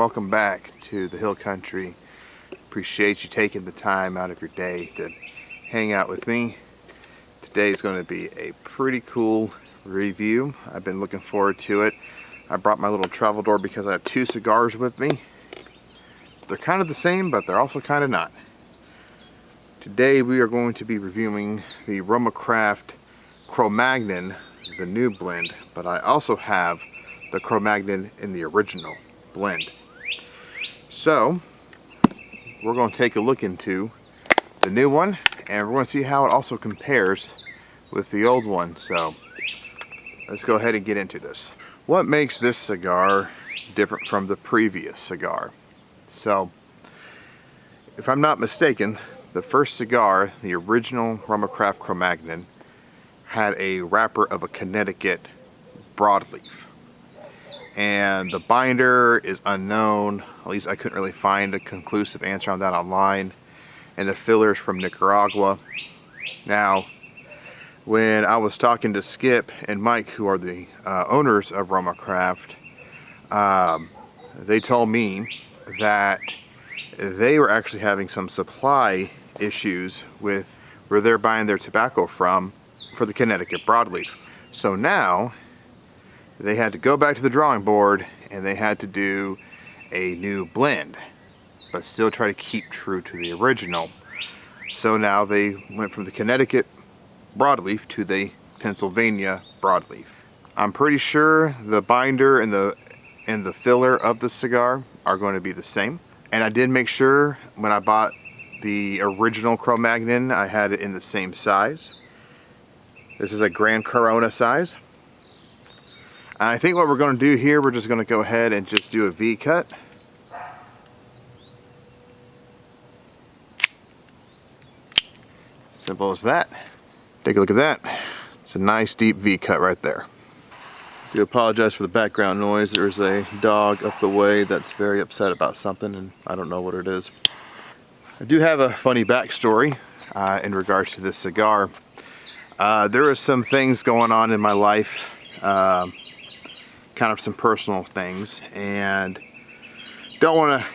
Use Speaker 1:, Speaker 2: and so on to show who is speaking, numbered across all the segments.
Speaker 1: welcome back to the Hill Country. Appreciate you taking the time out of your day to hang out with me. Today is going to be a pretty cool review. I've been looking forward to it. I brought my little travel door because I have two cigars with me. They're kind of the same, but they're also kind of not. Today we are going to be reviewing the RoMa Craft Cromagnon, the new blend, but I also have the Cromagnon in the original blend. So we're going to take a look into the new one, and we're going to see how it also compares with the old one. So let's go ahead and get into this. What makes this cigar different from the previous cigar? So if I'm not mistaken, the first cigar, the original RoMa Craft Cromagnon, had a wrapper of a Connecticut broadleaf. And the binder is unknown. At least I couldn't really find a conclusive answer on that online. And the filler is from Nicaragua. Now, when I was talking to Skip and Mike, who are the owners of RoMa Craft, they told me that they were actually having some supply issues with where they're buying their tobacco from for the Connecticut broadleaf. So now they had to go back to the drawing board and they had to do a new blend, but still try to keep true to the original. So now they went from the Connecticut broadleaf to the Pennsylvania broadleaf. I'm pretty sure the binder and the filler of the cigar are going to be the same. And I did make sure when I bought the original Cromagnon, I had it in the same size. This is a Grand Corona size. I think what we're going to do here, we're just going to go ahead and just do a V cut. Simple as that. Take a look at that. It's a nice deep V cut right there. I do apologize for the background noise. There's a dog up the way that's very upset about something, and I don't know what it is. I do have a funny backstory in regards to this cigar. There are some things going on in my life, kind of some personal things, and don't want to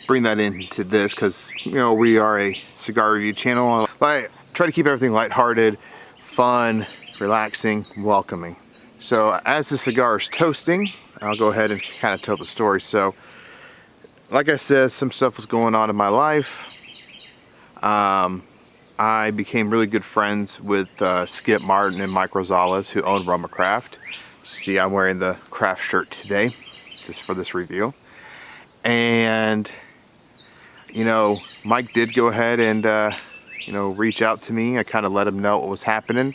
Speaker 1: bring that into this because, you know, we are a cigar review channel. I try to keep everything lighthearted, fun, relaxing, welcoming. So as the cigar is toasting, I'll go ahead and kind of tell the story. So like I said, some stuff was going on in my life. I became really good friends with Skip Martin and Mike Rosales, who own RoMa Craft. See, I'm wearing the craft shirt today, just for this review. And, you know, Mike did go ahead and, you know, reach out to me. I kind of let him know what was happening.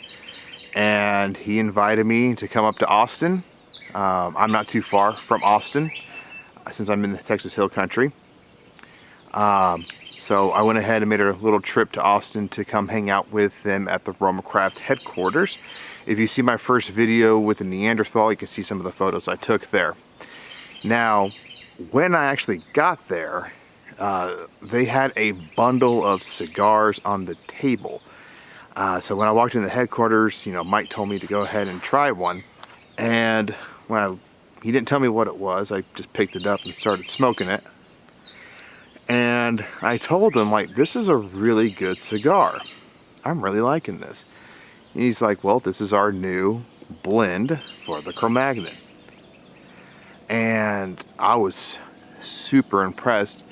Speaker 1: And he invited me to come up to Austin. I'm not too far from Austin, since I'm in the Texas Hill Country. So I went ahead and made a little trip to Austin to come hang out with them at the RoMa Craft headquarters. If you see my first video with the Neanderthal, you can see some of the photos I took there. Now, when I actually got there, they had a bundle of cigars on the table. So when I walked in the headquarters, you know, Mike told me to go ahead and try one. And when he didn't tell me what it was, I just picked it up and started smoking it. And I told him, like, this is a really good cigar. I'm really liking this. And he's like, well, this is our new blend for the Cromagnon. And I was super impressed.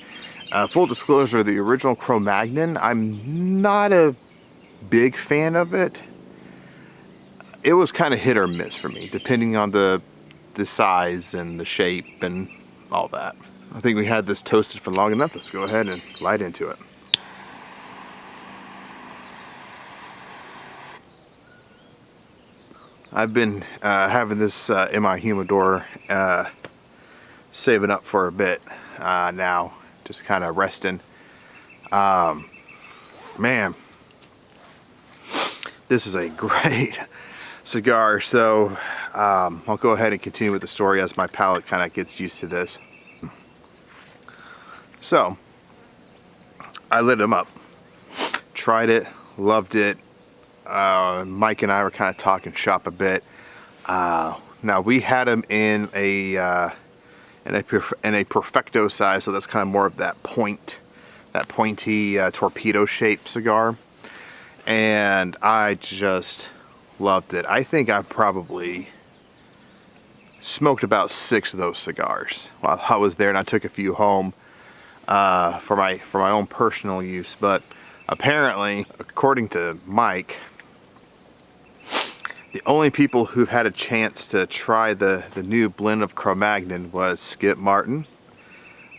Speaker 1: Full disclosure, the original Cromagnon, I'm not a big fan of it. It was kind of hit or miss for me, depending on the size and the shape and all that. I think we had this toasted for long enough. Let's go ahead and light into it. I've been having this in my humidor, saving up for a bit now, just kind of resting. Man, this is a great cigar. So I'll go ahead and continue with the story as my palate kind of gets used to this. So I lit them up, tried it, loved it. Mike and I were kind of talking shop a bit. Now we had them in a in a perfecto size, so that's kind of more of that pointy torpedo shaped cigar, and I just loved it. I think I probably smoked about 6 of those cigars while I was there, and I took a few home for my own personal use. But apparently, according to Mike, the only people who've had a chance to try the new blend of Cromagnon was Skip Martin,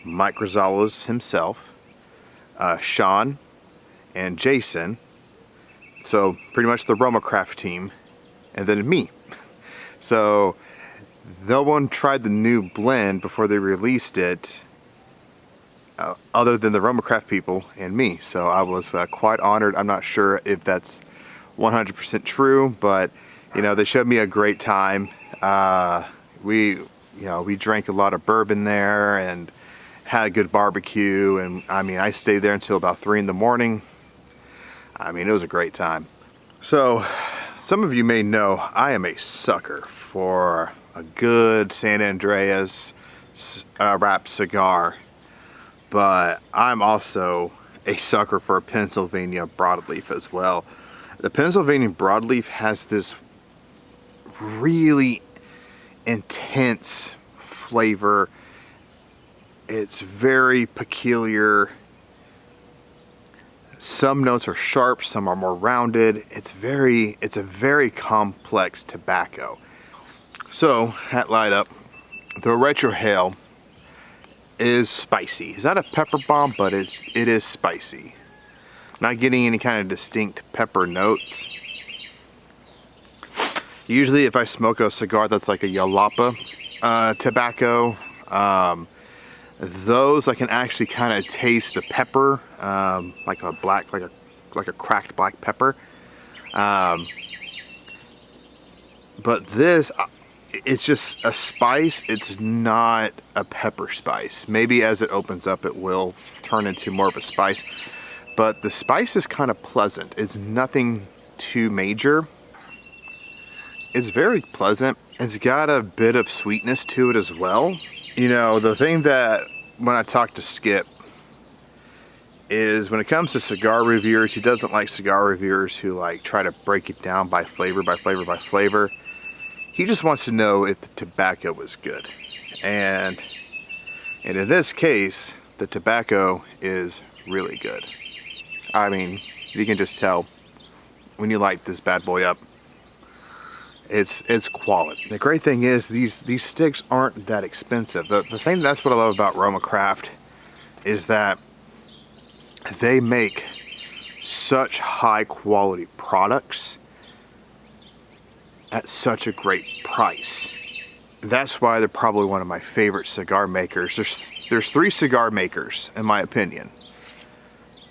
Speaker 1: Mike Rosales himself, Sean, and Jason. So pretty much the RoMa Craft team, and then me. So no one tried the new blend before they released it, other than the RoMa Craft people and me. So I was quite honored. I'm not sure if that's 100% true, but you know, they showed me a great time. We drank a lot of bourbon there and had a good barbecue, and I mean, I stayed there until about 3 in the morning. I mean, it was a great time. So some of you may know I am a sucker for a good San Andreas wrapped cigar, but I'm also a sucker for a Pennsylvania broadleaf as well. The Pennsylvania broadleaf has this really intense flavor. It's very peculiar. Some notes are sharp, some are more rounded. It's a very complex tobacco. So at Light Up, the retrohale is spicy. It's not a pepper bomb, but it is spicy. Not getting any kind of distinct pepper notes. Usually if I smoke a cigar that's like a Yalapa tobacco, those I can actually kind of taste the pepper, like a cracked black pepper. But this, it's just a spice. It's not a pepper spice. Maybe as it opens up, it will turn into more of a spice. But the spice is kind of pleasant. It's nothing too major. It's very pleasant. It's got a bit of sweetness to it as well. You know, the thing that when I talk to Skip is when it comes to cigar reviewers, he doesn't like cigar reviewers who like try to break it down by flavor, by flavor, by flavor. He just wants to know if the tobacco is good. And in this case, the tobacco is really good. I mean, you can just tell when you light this bad boy up. It's quality. The great thing is these sticks aren't that expensive. The thing, that's what I love about RoMa Craft, is that they make such high quality products at such a great price. That's why they're probably one of my favorite cigar makers. There's 3 cigar makers, in my opinion,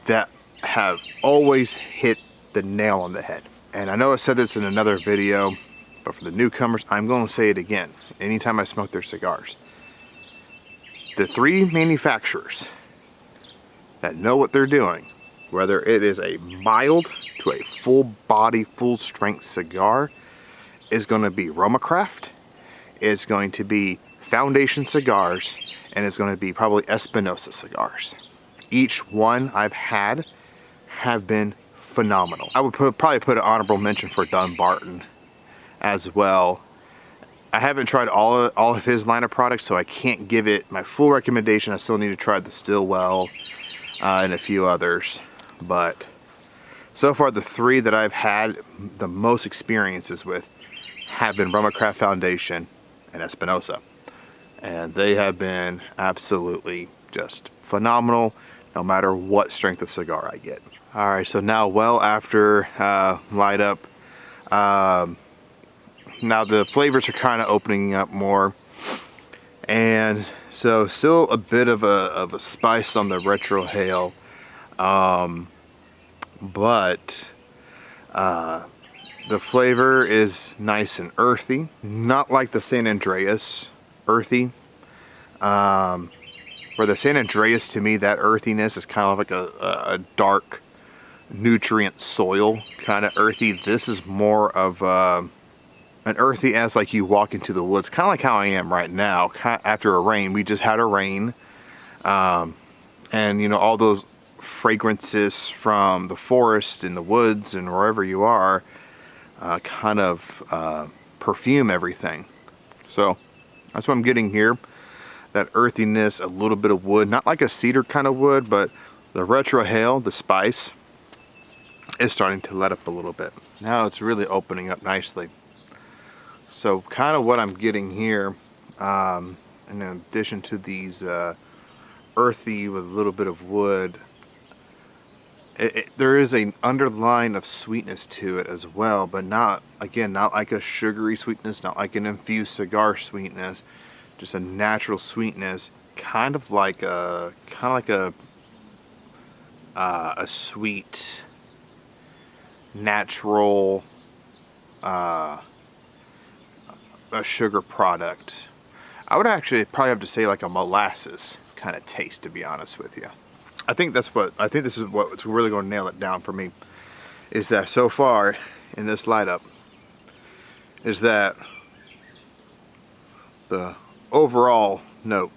Speaker 1: that have always hit the nail on the head. And I know I said this in another video, but for the newcomers, I'm going to say it again anytime I smoke their cigars. The 3 manufacturers that know what they're doing, whether it is a mild to a full body, full strength cigar, is going to be RoMa Craft, it's going to be Foundation Cigars, and it's going to be probably Espinosa Cigars. Each one I've had have been phenomenal. I would probably put an honorable mention for Dunbarton as well. I haven't tried all of his line of products, so I can't give it my full recommendation. I still need to try the Stillwell and a few others. But so far, the 3 that I've had the most experiences with have been RoMa Craft, Foundation, and Espinosa. And they have been absolutely just phenomenal, no matter what strength of cigar I get. Alright, so now well after Light Up, now the flavors are kind of opening up more, and so still a bit of a spice on the retrohale, but the flavor is nice and earthy, not like the San Andreas earthy. For the San Andreas, to me, that earthiness is kind of like a dark nutrient soil kind of earthy. This is more of an earthy as like you walk into the woods, kind of like how I am right now. After a rain, we just had a rain, and you know, all those fragrances from the forest and the woods and wherever you are kind of perfume everything. So that's what I'm getting here. That earthiness, a little bit of wood, not like a cedar kind of wood, but the retrohale, the spice, is starting to let up a little bit. Now it's really opening up nicely. So kind of what I'm getting here, in addition to these earthy with a little bit of wood, there is an underline of sweetness to it as well, but not, again, not like a sugary sweetness, not like an infused cigar sweetness, just a natural sweetness, kind of like a sweet, natural, a sugar product. I would actually probably have to say like a molasses kind of taste, to be honest with you. I think this is what's really going to nail it down for me, is that so far in this light up is that the overall note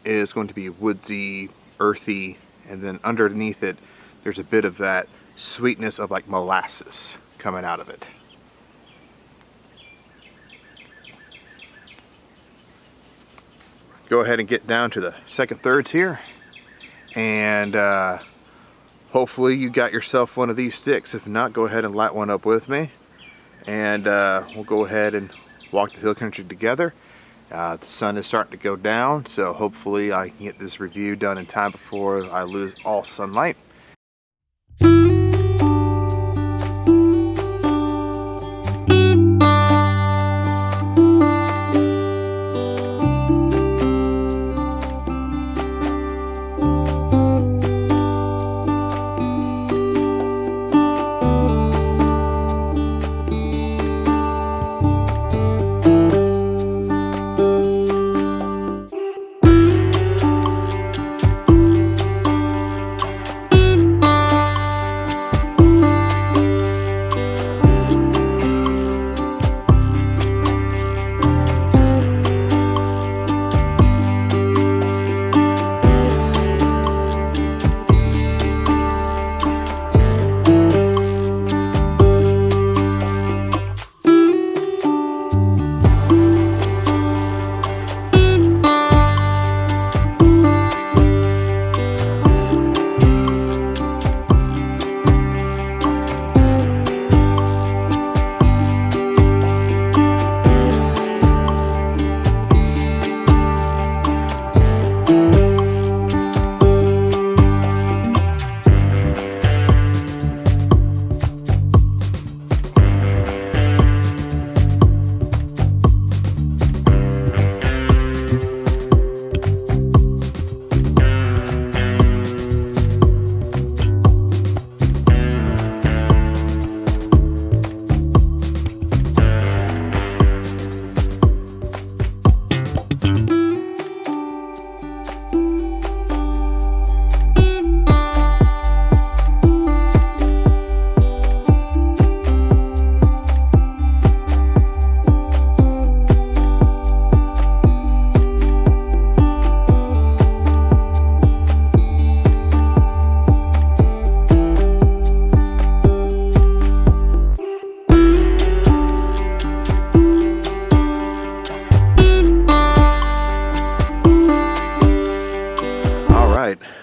Speaker 1: is going to be woodsy, earthy, and then underneath it there's a bit of that sweetness of like molasses coming out of it. Go ahead and get down to the second thirds here, and hopefully you got yourself one of these sticks. If not, go ahead and light one up with me, and we'll go ahead and walk the hill country together. The sun is starting to go down, so hopefully I can get this review done in time before I lose all sunlight.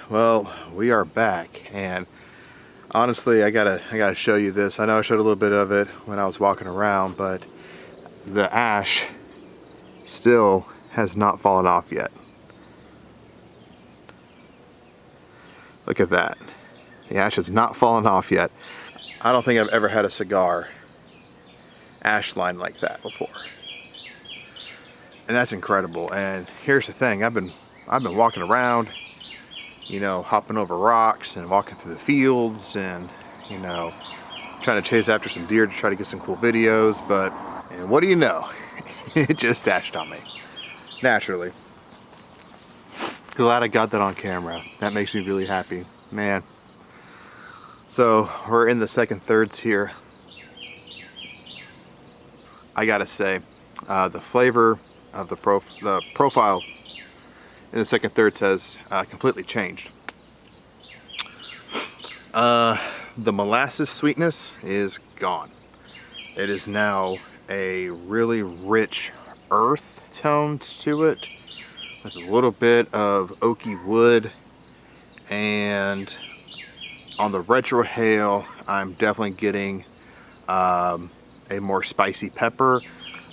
Speaker 1: Well, we are back, and honestly, I gotta show you this. I know I showed a little bit of it when I was walking around, but the ash still has not fallen off yet. Look at that. The ash has not fallen off yet. I don't think I've ever had a cigar ash line like that before. And that's incredible. And here's the thing, I've been walking around, you know, hopping over rocks and walking through the fields and, you know, trying to chase after some deer to try to get some cool videos, but, and what do you know? It just ashed on me, naturally. Glad I got that on camera. That makes me really happy, man. So we're in the second thirds here. I gotta say, the flavor of the profile in the second thirds has completely changed. The molasses sweetness is gone. It is now a really rich earth tone to it, with a little bit of oaky wood. And on the retrohale, I'm definitely getting a more spicy pepper.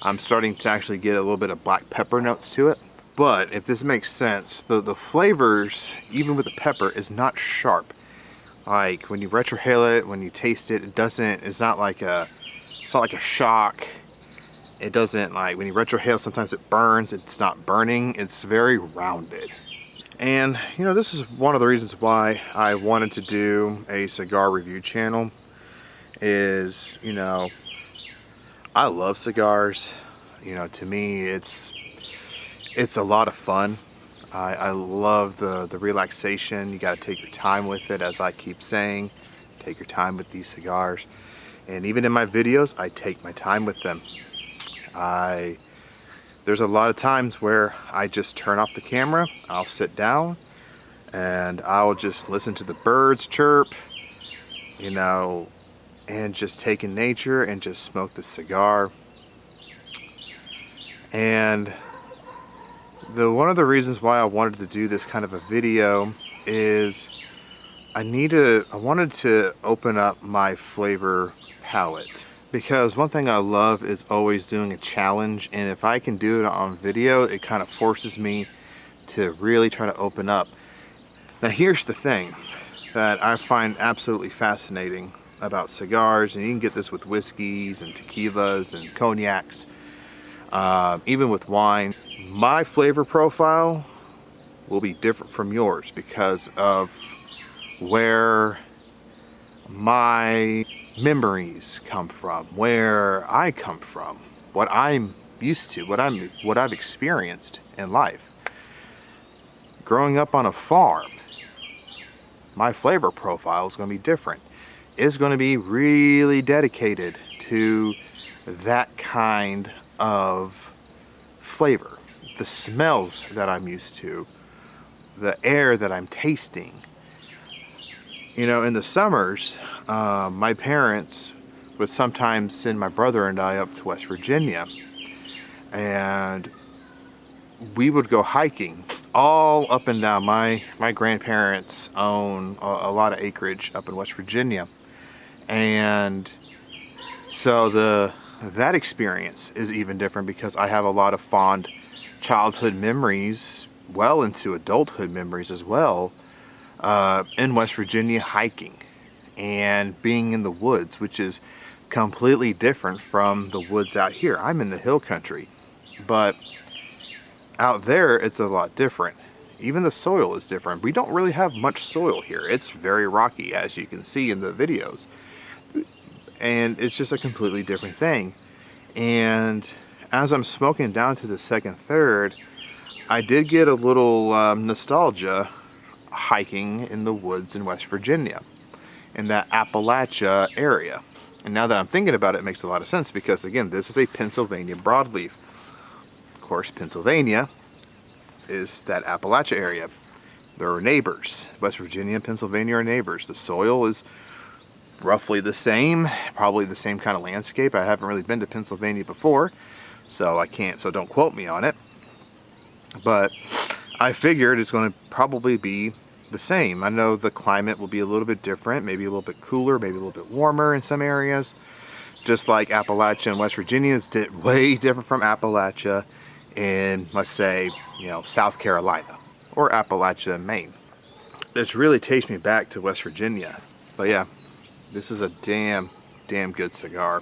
Speaker 1: I'm starting to actually get a little bit of black pepper notes to it. But if this makes sense, the flavors, even with the pepper, is not sharp. Like when you retrohale it, when you taste it, it's not like a shock. It doesn't, like when you retrohale, sometimes it burns. It's not burning. It's very rounded. And you know, this is one of the reasons why I wanted to do a cigar review channel. Is, you know, I love cigars. You know, to me, it's a lot of fun. I love the relaxation. You got to take your time with it, as I keep saying. Take your time with these cigars. And even in my videos, I take my time with them. There's a lot of times where I just turn off the camera, I'll sit down, and I'll just listen to the birds chirp, you know, and just take in nature and just smoke the cigar. And one of the reasons why I wanted to do this kind of a video is I wanted to open up my flavor palette, because one thing I love is always doing a challenge, and if I can do it on video, it kind of forces me to really try to open up. Now here's the thing that I find absolutely fascinating about cigars, and you can get this with whiskeys and tequilas and cognacs, even with wine. My flavor profile will be different from yours because of where my memories come from, where I come from, what I'm used to, what I've experienced in life. Growing up on a farm, my flavor profile is going to be different. It's going to be really dedicated to that kind of flavor. The smells that I'm used to, the air that I'm tasting. You know, in the summers, my parents would sometimes send my brother and I up to West Virginia, and we would go hiking all up and down. My grandparents own a lot of acreage up in West Virginia, and so that experience is even different because I have a lot of fond childhood memories, well into adulthood memories as well, in West Virginia, hiking and being in the woods, which is completely different from the woods out here. I'm in the hill country, but out there it's a lot different. Even the soil is different. We don't really have much soil here. It's very rocky, as you can see in the videos, and it's just a completely different thing. And as I'm smoking down to the second third, I did get a little nostalgia hiking in the woods in West Virginia, in that Appalachia area. And now that I'm thinking about it, it makes a lot of sense, because again, this is a Pennsylvania broadleaf. Of course, Pennsylvania is that Appalachia area. There are neighbors. West Virginia and Pennsylvania are neighbors. The soil is roughly the same, probably the same kind of landscape. I haven't really been to Pennsylvania before, so don't quote me on it. But I figured it's going to probably be the same. I know the climate will be a little bit different, maybe a little bit cooler, maybe a little bit warmer in some areas. Just like Appalachia and West Virginia is way different from Appalachia in, let's say, you know, South Carolina or Appalachia in Maine. It's really takes me back to West Virginia. But yeah, this is a damn good cigar.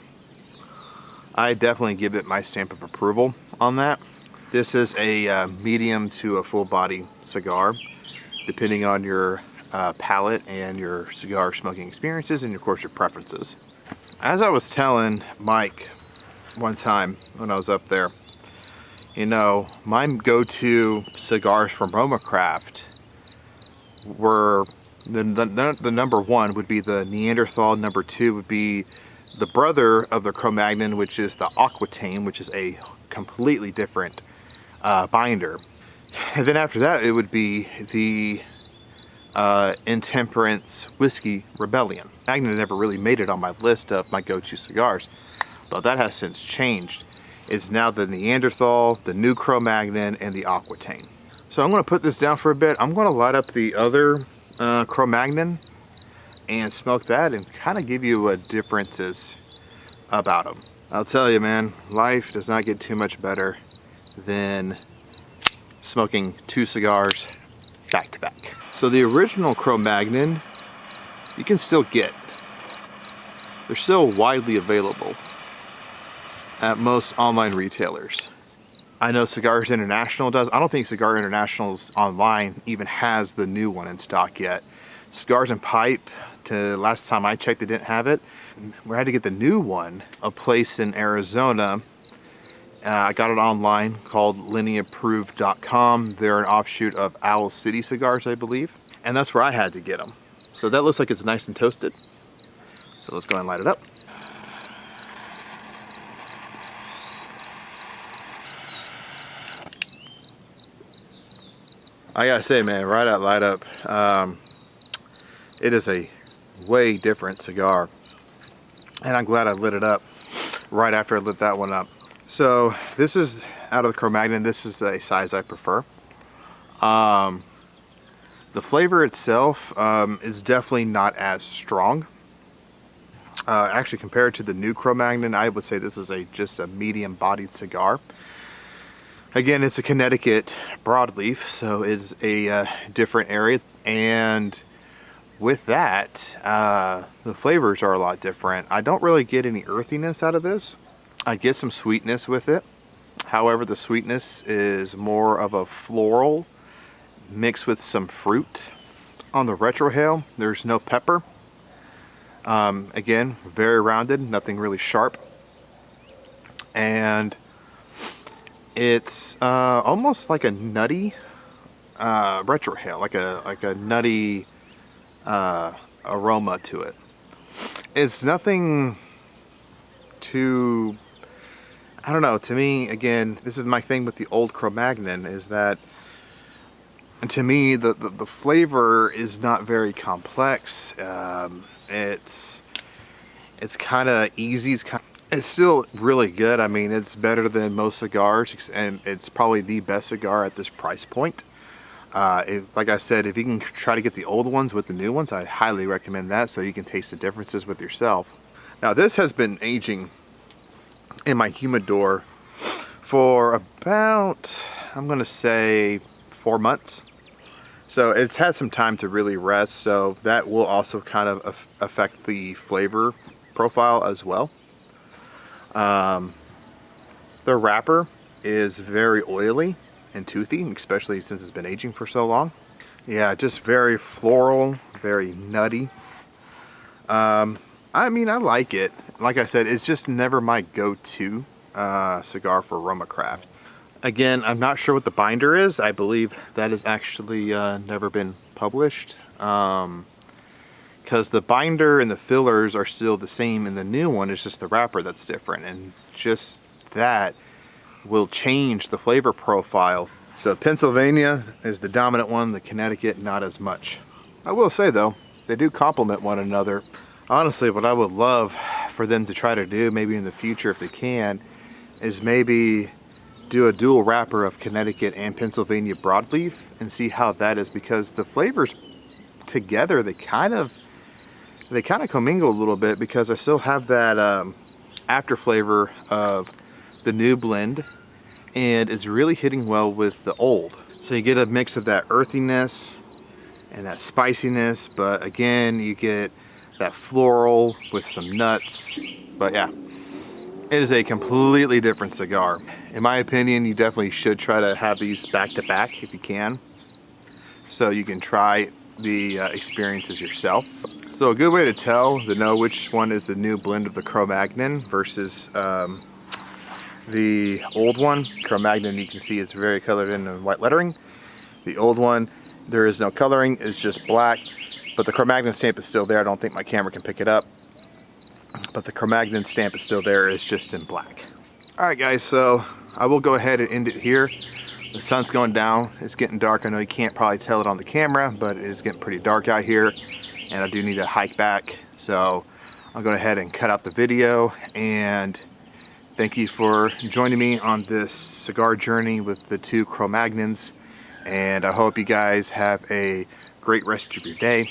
Speaker 1: I definitely give it my stamp of approval on that. This is a medium to a full body cigar, depending on your palate and your cigar smoking experiences, and of course your preferences. As I was telling Mike one time when I was up there, you know, my go-to cigars from RoMa Craft were the number one would be the Neanderthal, number two would be the brother of the Cromagnon, which is the Aquitaine, which is a completely different binder. And then after that, it would be the Intemperance Whiskey Rebellion. Cromagnon never really made it on my list of my go-to cigars, but that has since changed. It's now the Neanderthal, the new Cromagnon, and the Aquitaine. So I'm going to put this down for a bit. I'm going to light up the other Cromagnon and smoke that and kind of give you differences about them. I'll tell you, man, life does not get too much better than smoking 2 cigars back to back. So the original Cromagnon you can still get. They're still widely available at most online retailers. I know Cigars International does. I don't think Cigar International's online even has the new one in stock yet. Cigars and Pipe, to last time I checked, they didn't have it. We had to get the new one, a place in Arizona. I got it online called lineapproved.com. They're an offshoot of Owl City Cigars, I believe. And that's where I had to get them. So that looks like it's nice and toasted. So let's go ahead and light it up. I gotta say, man, right out light up, it is a way different cigar. And I'm glad I lit it up right after I lit that one up. So this is out of the Cromagnon. This is a size I prefer. The flavor itself is definitely not as strong. Actually, compared to the new Cromagnon, I would say this is just a medium-bodied cigar. Again, it's a Connecticut broadleaf, so it's a different area. And with that, the flavors are a lot different. I don't really get any earthiness out of this. I get some sweetness with it. However, the sweetness is more of a floral mixed with some fruit. On the retrohale, there's no pepper. Again, very rounded, nothing really sharp. And it's almost like a nutty retrohale, like a nutty aroma to it. It's nothing too, I don't know, to me, again, this is my thing with the old Cromagnon, is that, and to me, the flavor is not very complex. It's kind of easy. It's still really good. I mean, it's better than most cigars, and it's probably the best cigar at this price point. Like I said, if you can try to get the old ones with the new ones, I highly recommend that, so you can taste the differences with yourself. Now, this has been aging in my humidor for about, I'm going to say, 4 months. So it's had some time to really rest, so that will also kind of affect the flavor profile as well. The wrapper is very oily and toothy, especially since it's been aging for so long. Yeah, just very floral, very nutty. I mean, I like it. Like I said, it's just never my go-to cigar for RoMa Craft. Again, I'm not sure what the binder is. I believe that has actually never been published. Because the binder and the fillers are still the same in the new one. It's just the wrapper that's different. And just that will change the flavor profile. So Pennsylvania is the dominant one, the Connecticut not as much. I will say though, they do complement one another. Honestly, what I would love for them to try to do, maybe in the future if they can, is maybe do a dual wrapper of Connecticut and Pennsylvania broadleaf and see how that is, because the flavors together, they kind of commingle a little bit, because I still have that after flavor of the new blend, and it's really hitting well with the old. So you get a mix of that earthiness and that spiciness, but again, you get that floral with some nuts. But yeah, it is a completely different cigar. In my opinion, you definitely should try to have these back to back if you can, so you can try the experiences yourself. So a good way to know which one is the new blend of the Cromagnon versus the old one. Cromagnon, you can see it's very colored in white lettering. The old one, there is no coloring, it's just black, but the Cromagnon stamp is still there. I don't think my camera can pick it up. but the Cromagnon stamp is still there. It's just in black. Alright guys, so I will go ahead and end it here. The sun's going down. It's getting dark. I know you can't probably tell it on the camera, but it is getting pretty dark out here, and I do need to hike back. So I'll go ahead and cut out the video, and thank you for joining me on this cigar journey with the two Cromagnons, and I hope you guys have a great rest of your day.